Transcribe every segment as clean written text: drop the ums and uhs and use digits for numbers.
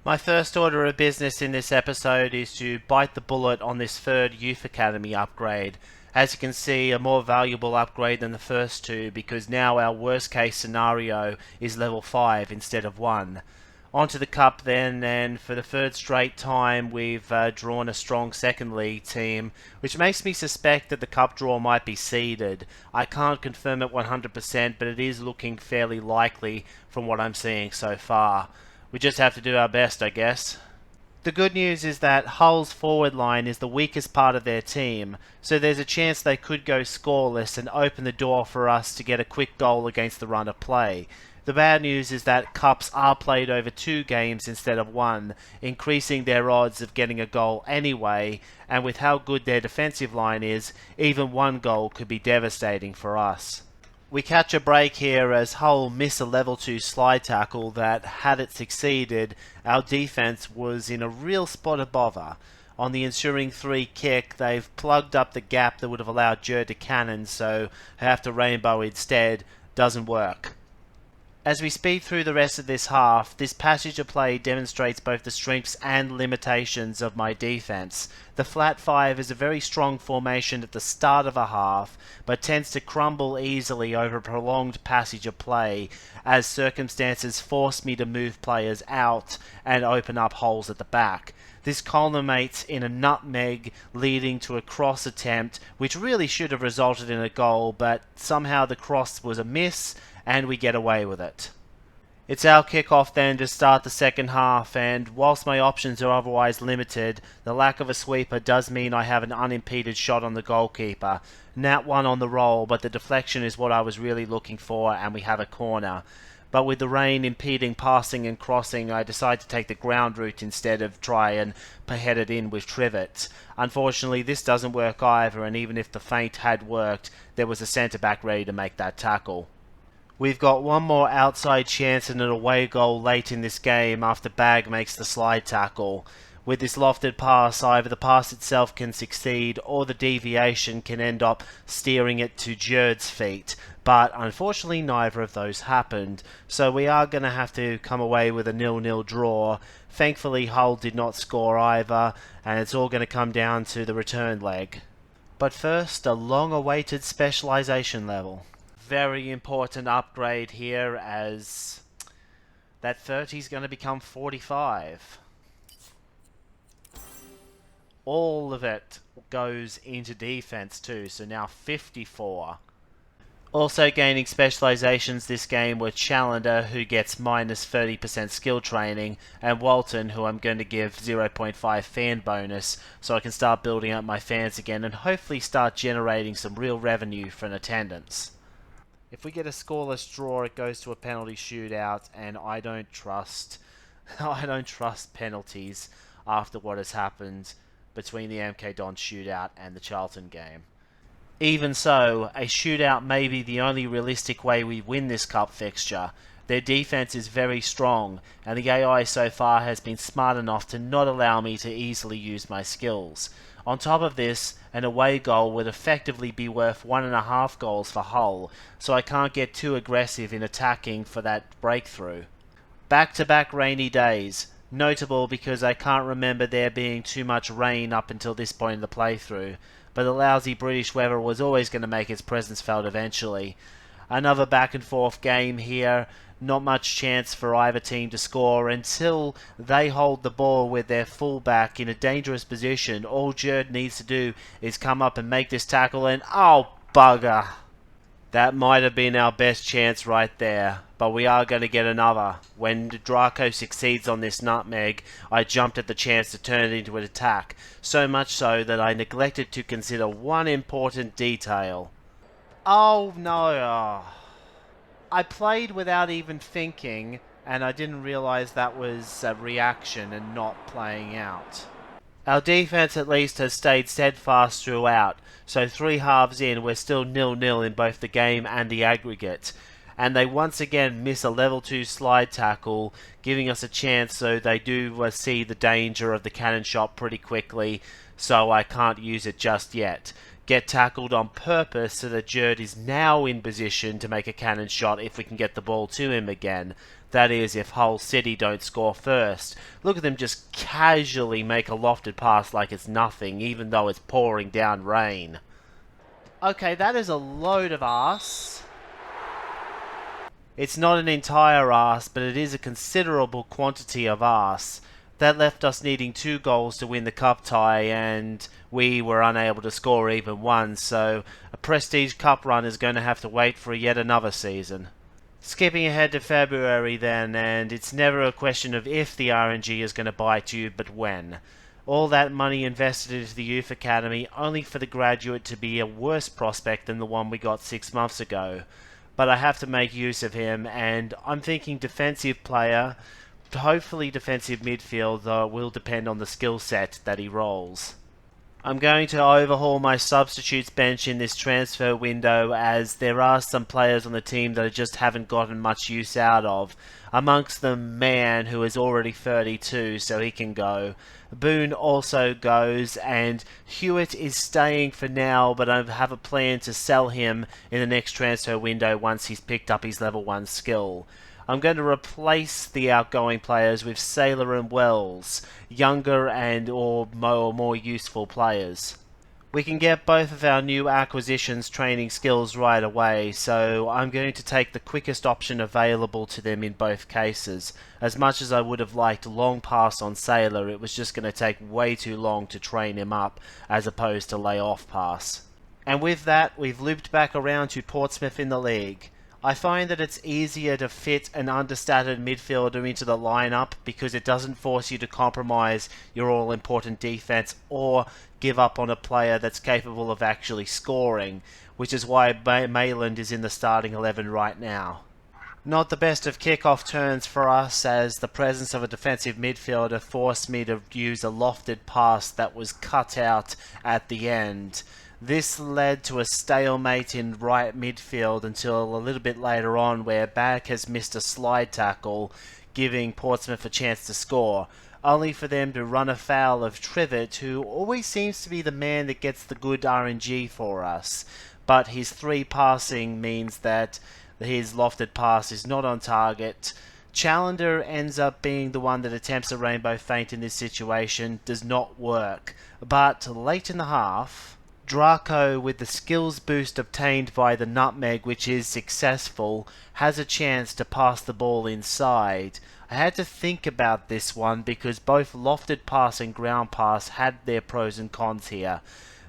My first order of business in this episode is to bite the bullet on this third Youth Academy upgrade. As you can see, a more valuable upgrade than the first two because now our worst case scenario is level 5 instead of 1. Onto the cup then, and for the third straight time we've drawn a strong second league team, which makes me suspect that the cup draw might be seeded. I can't confirm it 100%, but it is looking fairly likely from what I'm seeing so far. We just have to do our best, I guess. The good news is that Hull's forward line is the weakest part of their team, so there's a chance they could go scoreless and open the door for us to get a quick goal against the run of play. The bad news is that cups are played over 2 games instead of 1, increasing their odds of getting a goal anyway, and with how good their defensive line is, even 1 goal could be devastating for us. We catch a break here as Hull miss a level 2 slide tackle that, had it succeeded, our defence was in a real spot of bother. On the ensuing 3 kick, they've plugged up the gap that would have allowed Jerd to cannon, so I have to rainbow instead. Doesn't work. As we speed through the rest of this half, this passage of play demonstrates both the strengths and limitations of my defense. The flat 5 is a very strong formation at the start of a half, but tends to crumble easily over a prolonged passage of play, as circumstances force me to move players out and open up holes at the back. This culminates in a nutmeg leading to a cross attempt, which really should have resulted in a goal, but somehow the cross was a miss, and we get away with it. It's our kickoff then to start the second half, and whilst my options are otherwise limited, the lack of a sweeper does mean I have an unimpeded shot on the goalkeeper. Nat 1 on the roll, but the deflection is what I was really looking for, and we have a corner. But with the rain impeding passing and crossing, I decide to take the ground route instead of try and head it in with Trivets. Unfortunately, this doesn't work either, and even if the feint had worked, there was a centre-back ready to make that tackle. We've got one more outside chance and an away goal late in this game after Bag makes the slide tackle. With this lofted pass, either the pass itself can succeed or the deviation can end up steering it to Jerd's feet. But unfortunately neither of those happened, so we are going to have to come away with a 0-0 draw. Thankfully Hull did not score either, and it's all going to come down to the return leg. But first, a long-awaited specialisation level. Very important upgrade here as that 30 is going to become 45. All of it goes into defense too, so now 54. Also gaining specializations this game were Challender, who gets minus 30% skill training, and Walton, who I'm going to give 0.5 fan bonus, so I can start building up my fans again and hopefully start generating some real revenue from attendance. If we get a scoreless draw, it goes to a penalty shootout, and I don't trust penalties after what has happened between the MK Dons shootout and the Charlton game. Even so, a shootout may be the only realistic way we win this cup fixture. Their defense is very strong, and the AI so far has been smart enough to not allow me to easily use my skills. On top of this, an away goal would effectively be worth 1.5 goals for Hull, so I can't get too aggressive in attacking for that breakthrough. Back-to-back rainy days. Notable because I can't remember there being too much rain up until this point in the playthrough, but the lousy British weather was always going to make its presence felt eventually. Another back and forth game here, not much chance for either team to score until they hold the ball with their fullback in a dangerous position. All Jerd needs to do is come up and make this tackle and oh bugger! That might have been our best chance right there, but we are going to get another. When Draco succeeds on this nutmeg, I jumped at the chance to turn it into an attack, so much so that I neglected to consider one important detail. Oh no! I played without even thinking, and I didn't realize that was a reaction and not playing out. Our defense at least has stayed steadfast throughout, so 3 halves in we're still 0-0 in both the game and the aggregate. And they once again miss a level 2 slide tackle, giving us a chance, so they do see the danger of the cannon shot pretty quickly, so I can't use it just yet. Get tackled on purpose so that Jerd is now in position to make a cannon shot if we can get the ball to him again. That is, if Hull City don't score first. Look at them just casually make a lofted pass like it's nothing, even though it's pouring down rain. Okay, that is a load of arse. It's not an entire arse, but it is a considerable quantity of arse. That left us needing 2 goals to win the cup tie, and we were unable to score even one, so a Prestige Cup run is going to have to wait for yet another season. Skipping ahead to February then, and it's never a question of if the RNG is going to bite you, but when. All that money invested into the Youth Academy only for the graduate to be a worse prospect than the one we got 6 months ago. But I have to make use of him, and I'm thinking defensive player, hopefully defensive midfield, though it will depend on the skill set that he rolls. I'm going to overhaul my substitutes bench in this transfer window, as there are some players on the team that I just haven't gotten much use out of. Amongst them, Mann, who is already 32, so he can go. Boone also goes, and Hewitt is staying for now, but I have a plan to sell him in the next transfer window once he's picked up his level 1 skill. I'm going to replace the outgoing players with Sailor and Wells, younger and or more useful players. We can get both of our new acquisitions training skills right away, so I'm going to take the quickest option available to them in both cases. As much as I would have liked long pass on Sailor, it was just going to take way too long to train him up as opposed to lay off pass. And with that, we've looped back around to Portsmouth in the league. I find that it's easier to fit an understated midfielder into the lineup because it doesn't force you to compromise your all-important defense or give up on a player that's capable of actually scoring, which is why Mayland is in the starting 11 right now. Not the best of kick-off turns for us, as the presence of a defensive midfielder forced me to use a lofted pass that was cut out at the end. This led to a stalemate in right midfield until a little bit later on, where Back has missed a slide tackle, giving Portsmouth a chance to score, only for them to run afoul of Trivett, who always seems to be the man that gets the good RNG for us. But his 3 passing means that his lofted pass is not on target. Challender ends up being the one that attempts a rainbow feint in this situation, does not work. But late in the half, Draco, with the skills boost obtained by the nutmeg, which is successful, has a chance to pass the ball inside. I had to think about this one because both lofted pass and ground pass had their pros and cons here.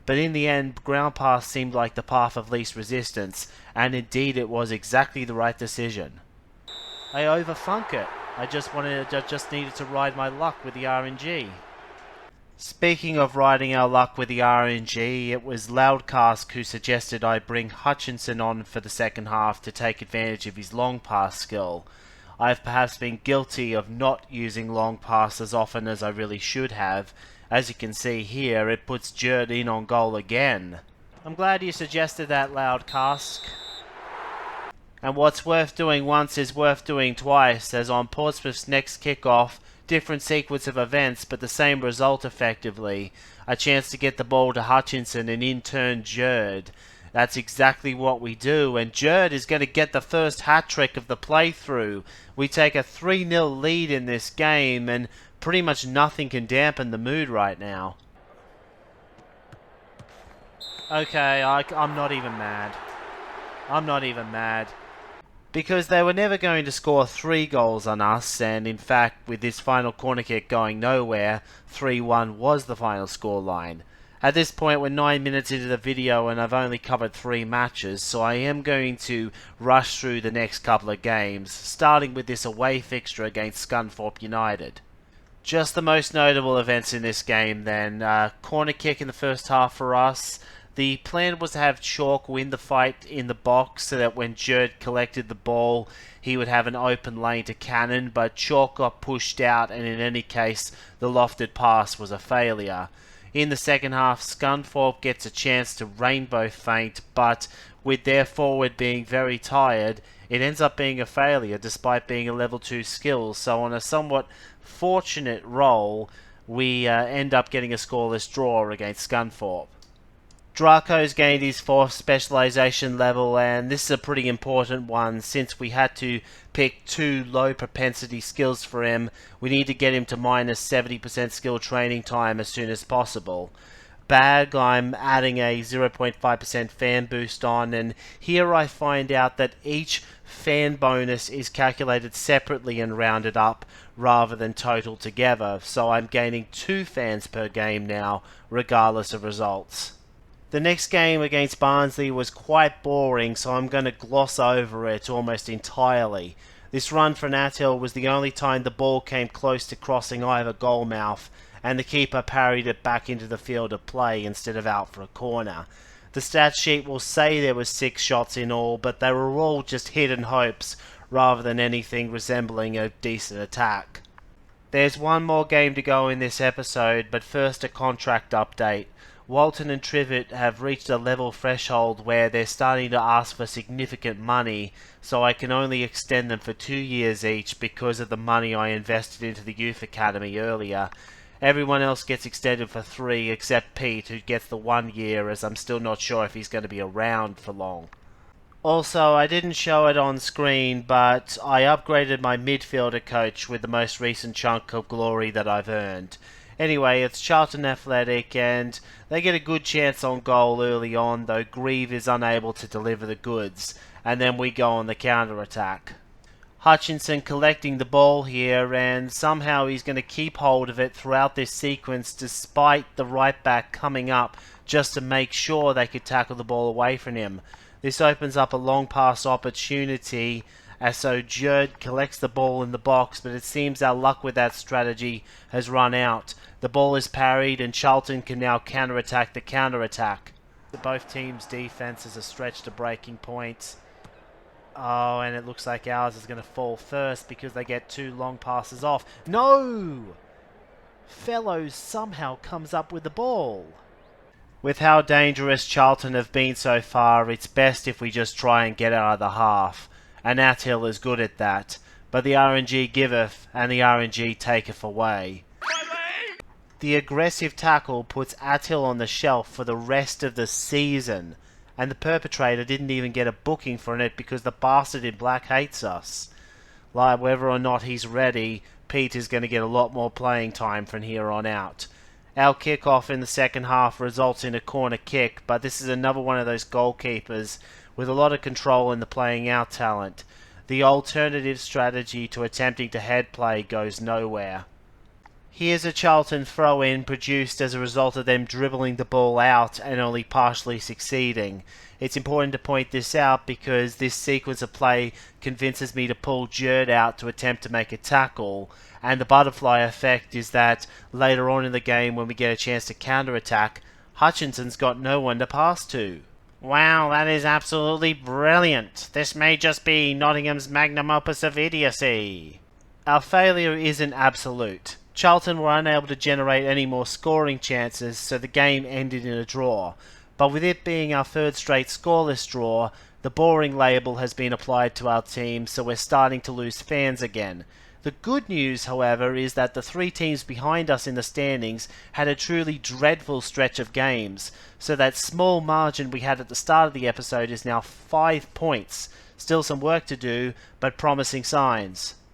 But in the end, ground pass seemed like the path of least resistance, and indeed it was exactly the right decision. I overthunk it. I just needed to ride my luck with the RNG. Speaking of riding our luck with the RNG, it was Loudcask who suggested I bring Hutchinson on for the second half to take advantage of his long pass skill. I've perhaps been guilty of not using long pass as often as I really should have. As you can see here, it puts Jerd in on goal again. I'm glad you suggested that, Loudcask. And what's worth doing once is worth doing twice, as on Portsmouth's next kickoff, different sequence of events, but the same result effectively. A chance to get the ball to Hutchinson and in turn Jerd. That's exactly what we do, and Jerd is going to get the first hat-trick of the playthrough. We take a 3-0 lead in this game, and pretty much nothing can dampen the mood right now. Okay, I'm not even mad. I'm not even mad. Because they were never going to score 3 goals on us, and in fact, with this final corner kick going nowhere, 3-1 was the final scoreline. At this point, we're 9 minutes into the video and I've only covered 3 matches, so I am going to rush through the next couple of games, starting with this away fixture against Scunthorpe United. Just the most notable events in this game then. Corner kick in the first half for us. The plan was to have Chalk win the fight in the box so that when Jerd collected the ball, he would have an open lane to Cannon, but Chalk got pushed out, and in any case, the lofted pass was a failure. In the second half, Scunthorpe gets a chance to rainbow feint, but with their forward being very tired, it ends up being a failure despite being a level 2 skill. So on a somewhat fortunate roll, we end up getting a scoreless draw against Scunthorpe. Draco's gained his 4th specialization level, and this is a pretty important one since we had to pick 2 low propensity skills for him. We need to get him to minus 70% skill training time as soon as possible. Bag, I'm adding a 0.5% fan boost on, and here I find out that each fan bonus is calculated separately and rounded up rather than total together, so I'm gaining 2 fans per game now, regardless of results. The next game against Barnsley was quite boring, so I'm going to gloss over it almost entirely. This run for Attil was the only time the ball came close to crossing either goal mouth, and the keeper parried it back into the field of play instead of out for a corner. The stat sheet will say there was 6 shots in all, but they were all just hidden hopes rather than anything resembling a decent attack. There's one more game to go in this episode, but first a contract update. Walton and Trivet have reached a level threshold where they're starting to ask for significant money, so I can only extend them for 2 years each because of the money I invested into the youth academy earlier. Everyone else gets extended for 3 except Pete, who gets the 1 year, as I'm still not sure if he's going to be around for long. Also, I didn't show it on screen, but I upgraded my midfielder coach with the most recent chunk of glory that I've earned. Anyway, it's Charlton Athletic, and they get a good chance on goal early on, though Grieve is unable to deliver the goods, and then we go on the counter-attack. Hutchinson collecting the ball here, and somehow he's going to keep hold of it throughout this sequence despite the right back coming up just to make sure they could tackle the ball away from him. This opens up a long pass opportunity, as so Jerd collects the ball in the box, but it seems our luck with that strategy has run out. The ball is parried and Charlton can now counter-attack the counter-attack. Both teams' defenses are stretched to breaking point. Oh, and it looks like ours is going to fall first because they get 2 long passes off. No! Fellows somehow comes up with the ball. With how dangerous Charlton have been so far, it's best if we just try and get out of the half. And Attil is good at that, but the RNG giveth and the RNG taketh away. The aggressive tackle puts Attil on the shelf for the rest of the season, and the perpetrator didn't even get a booking for it because the bastard in black hates us. Like, whether or not he's ready, Pete is going to get a lot more playing time from here on out. Our kickoff in the second half results in a corner kick, but this is another one of those goalkeepers with a lot of control in the playing out talent. The alternative strategy to attempting to head play goes nowhere. Here's a Charlton throw-in produced as a result of them dribbling the ball out and only partially succeeding. It's important to point this out because this sequence of play convinces me to pull Jerd out to attempt to make a tackle, and the butterfly effect is that later on in the game when we get a chance to counter-attack, Hutchinson's got no one to pass to. Wow, that is absolutely brilliant. This may just be Nottingham's magnum opus of idiocy. Our failure isn't absolute. Charlton were unable to generate any more scoring chances, so the game ended in a draw. But with it being our 3rd straight scoreless draw, the boring label has been applied to our team, so we're starting to lose fans again. The good news, however, is that the 3 teams behind us in the standings had a truly dreadful stretch of games, so that small margin we had at the start of the episode is now 5 points. Still some work to do, but promising signs.